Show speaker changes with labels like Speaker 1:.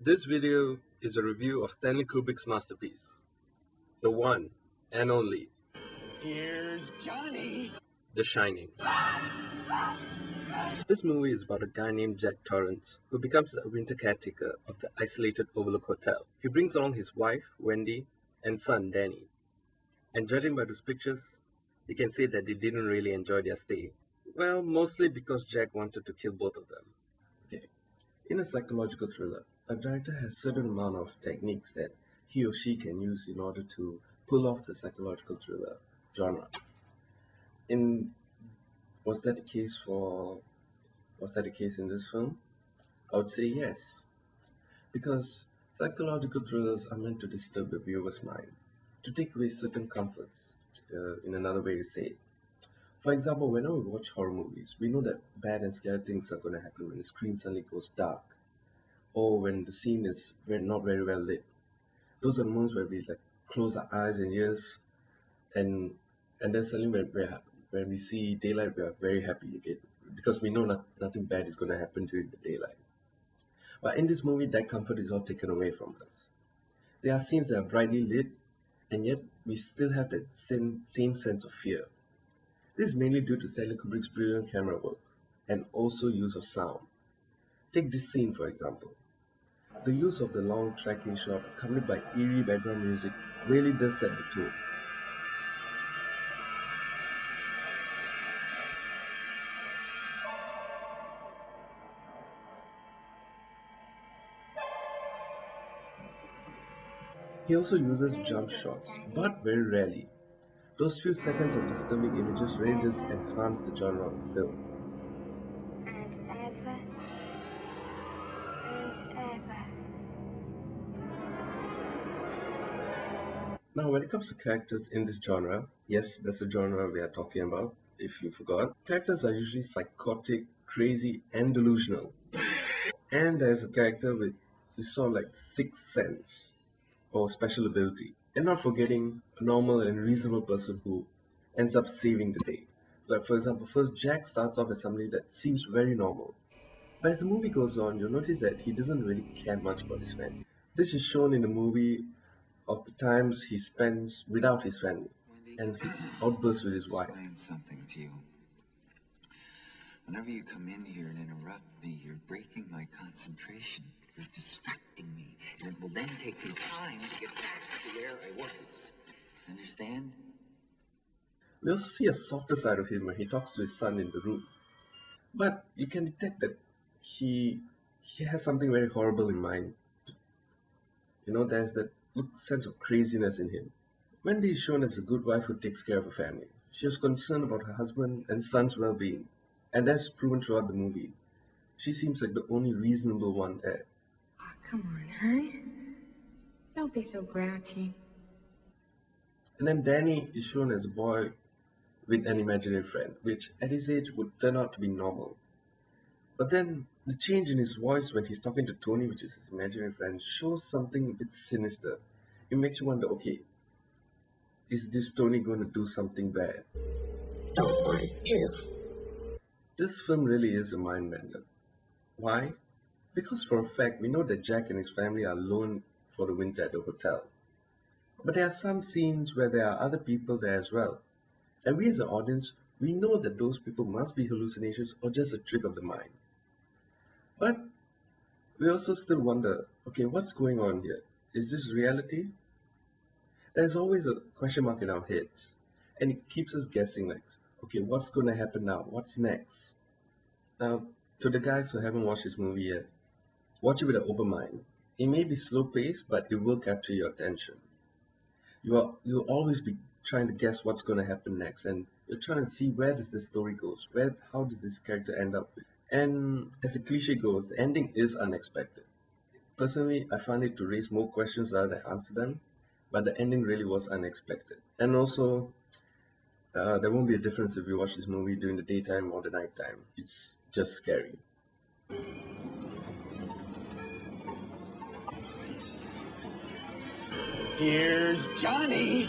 Speaker 1: This video is a review of Stanley Kubrick's masterpiece, the one and only
Speaker 2: Here's Johnny!
Speaker 1: The Shining. This movie is about a guy named Jack Torrance who becomes a winter caretaker of the isolated Overlook Hotel. He brings along his wife, Wendy, and son, Danny. And judging by those pictures, you can say that they didn't really enjoy their stay. Well, mostly because Jack wanted to kill both of them. Okay. In a psychological thriller, a director has a certain amount of techniques that he or she can use in order to pull off the psychological thriller genre. In was that the case in this film? I would say yes, because psychological thrillers are meant to disturb the viewer's mind, to take away certain comforts, in another way to say it. For example, whenever we watch horror movies, we know that bad and scary things are going to happen when the screen suddenly goes dark, or when the scene is not very well lit. Those are the moments where we close our eyes and ears, and then suddenly when we see daylight, we are very happy again because we know nothing bad is going to happen during the daylight. But in this movie, that comfort is all taken away from us. There are scenes that are brightly lit, and yet we still have that same sense of fear. This is mainly due to Stanley Kubrick's brilliant camera work and also use of sound. Take this scene for example. The use of the long tracking shot accompanied by eerie background music really does set the tone. He also uses jump shots, but very rarely. Those few seconds of disturbing images really just enhance the genre of the film.
Speaker 3: And ever and ever.
Speaker 1: Now, when it comes to characters in this genre, yes, that's the genre we are talking about, if you forgot. Characters are usually psychotic, crazy, and delusional. And there's a character with this sort of sixth sense or special ability. And not forgetting a normal and reasonable person who ends up saving the day. Like for example, first Jack starts off as somebody that seems very normal. But as the movie goes on, you'll notice that he doesn't really care much about his family. This is shown in the movie of the times he spends without his family and his outbursts with his wife.
Speaker 2: Explain something to you. Whenever you come in here and interrupt me, you're breaking my concentration. You're distracting me. And it will then take me time to get back to where I was. Understand?
Speaker 1: We also see a softer side of him when he talks to his son in the room. But you can detect that he has something very horrible in mind. There's that sense of craziness in him. Wendy is shown as a good wife who takes care of her family. She is concerned about her husband and son's well-being, and that's proven throughout the movie. She seems like the only reasonable one there.
Speaker 4: Oh, come on, hon. Don't be so grouchy.
Speaker 1: And then Danny is shown as a boy with an imaginary friend, which at his age would turn out to be normal. But then the change in his voice when he's talking to Tony, which is his imaginary friend, shows something a bit sinister. It makes you wonder, okay, is this Tony going to do something bad?
Speaker 3: Don't want to.
Speaker 1: This film really is a mind bender. Why? Because for a fact, we know that Jack and his family are alone for the winter at the hotel. But there are some scenes where there are other people there as well. And we as an audience, we know that those people must be hallucinations or just a trick of the mind. But we also still wonder, okay, what's going on here? Is this reality? There's always a question mark in our heads. And it keeps us guessing okay, what's going to happen now? What's next? Now, to the guys who haven't watched this movie yet, watch it with an open mind. It may be slow paced, but it will capture your attention. You'll always be trying to guess what's going to happen next, and you're trying to see where does this story goes, how does this character end up with. And as the cliche goes, the ending is unexpected. Personally, I find it to raise more questions rather than answer them, but the ending really was unexpected. And also, there won't be a difference if you watch this movie during the daytime or the nighttime. It's just scary.
Speaker 2: Here's Johnny!